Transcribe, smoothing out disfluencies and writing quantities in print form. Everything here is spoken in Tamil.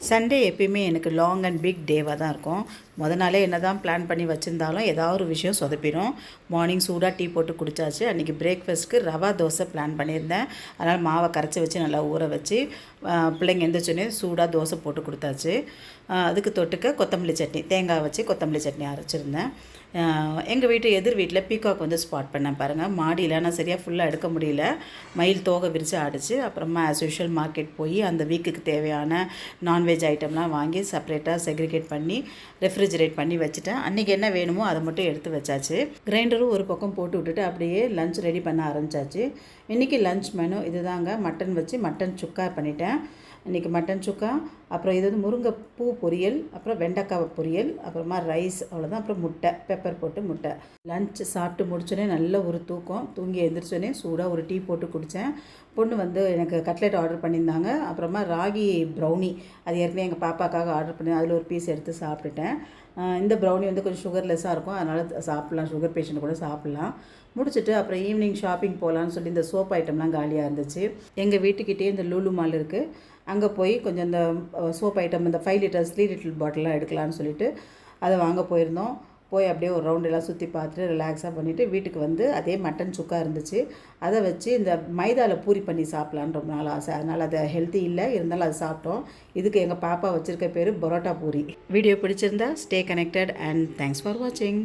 சண்டே எப்பயுமே எனக்கு லாங் அண்ட் பிக் டேவாக தான் இருக்கும். நாளே என்ன தான் பிளான் பண்ணி வச்சுருந்தாலும் ஏதாவது ஒரு விஷயம் சொதப்பிடும். மார்னிங் சூடாக டீ போட்டு குடித்தாச்சு. அன்றைக்கி பிரேக்ஃபாஸ்ட்டுக்கு ரவா தோசை பிளான் பண்ணியிருந்தேன். அதனால் மாவை கரைச்சி வச்சு நல்லா ஊற வச்சு பிள்ளைங்க எந்திரிச்சோன்னே சூடாக தோசை போட்டு கொடுத்தாச்சு. அதுக்கு தொட்டுக்க கொத்தமல்லி சட்னி, தேங்காய் வச்சு கொத்தமல்லி சட்னி அரைச்சிருந்தேன். எங்கள் வீட்டு எதிர் வீட்டில் பீகாக் வந்து ஸ்பாட் பண்ணேன் பாருங்கள். மாடியில் நான் சரியாக ஃபுல்லாக எடுக்க முடியல. மயில் தோகை விரித்து ஆடிச்சு. அப்புறமா ஆஸ் யூஷுவல் மார்க்கெட் போய் அந்த வீக்குக்கு தேவையான நான்வெஜ் ஐட்டம்லாம் வாங்கி செப்பரேட்டாக செக்ரிகேட் பண்ணி ரெஃப்ரிஜரேட் பண்ணி வச்சுட்டேன். அன்றைக்கி என்ன வேணுமோ அதை மட்டும் எடுத்து வச்சாச்சு. கிரைண்டரும் ஒரு பக்கம் போட்டு விட்டுட்டு அப்படியே லஞ்ச் ரெடி பண்ண ஆரம்பித்தாச்சு. இன்றைக்கி லஞ்ச் மெனு இது தாங்க. மட்டன் வச்சு மட்டன் சுக்கா பண்ணிட்டேன். இன்றைக்கி மட்டன் சுக்கா, அப்புறம் இது வந்து முருங்கைப்பூ பொரியல், அப்புறம் வெண்டைக்காய் பொரியல், அப்புறமா ரைஸ், அவ்வளோதான். அப்புறம் முட்டை, பெப்பர் போட்டு முட்டை. லஞ்ச் சாப்பிட்டு முடிச்சோடனே நல்ல ஒரு தூக்கம். தூங்கி எழுந்திரிச்சோடனே சூடாக ஒரு டீ போட்டு குடித்தேன். பொண்ணு வந்து எனக்கு கட்லெட் ஆர்டர் பண்ணியிருந்தாங்க. அப்புறமா ராகி ப்ரௌனி, அது ஏற்கனவே எங்கள் பாப்பாக்காக ஆர்டர் பண்ணி அதில் ஒரு பீஸ் எடுத்து சாப்பிட்டுட்டேன். இந்த ப்ரௌனி வந்து கொஞ்சம் சுகர்லெஸ்ஸாக இருக்கும், அதனால் சாப்பிட்லாம், சுகர் பேஷண்ட் கூட சாப்பிட்லாம். முடிச்சுட்டு அப்புறம் ஈவினிங் ஷாப்பிங் போகலான்னு சொல்லி இந்த சோப் ஐட்டம்லாம் காலியாக இருந்துச்சு. எங்கள் வீட்டுக்கிட்டே இந்த லூலு மால் இருக்குது. அங்கே போய் கொஞ்சம் இந்த சோப் ஐட்டம், இந்த 5 லிட்டர்ஸ் 3 லிட்டர் பாட்டிலாம் எடுக்கலான்னு சொல்லிட்டு அதை வாங்க போயிருந்தோம். போய் அப்படியே ஒரு ரவுண்ட் எல்லாம் சுற்றி பார்த்துட்டு ரிலாக்ஸாக பண்ணிவிட்டு வீட்டுக்கு வந்து அதே மட்டன் சுக்கா இருந்துச்சு. அதை வச்சு இந்த மைதாவில் பூரி பண்ணி சாப்பிட்லான்னு ரொம்ப நாள் ஆசை. அதனால் அது ஹெல்த்தி இல்லை, இருந்தாலும் அது சாப்பிட்டோம். இதுக்கு எங்கள் பாப்பா வச்சுருக்க பேர் பரோட்டா பூரி. வீடியோ பிடிச்சிருந்தா stay connected and thanks for வாட்சிங்.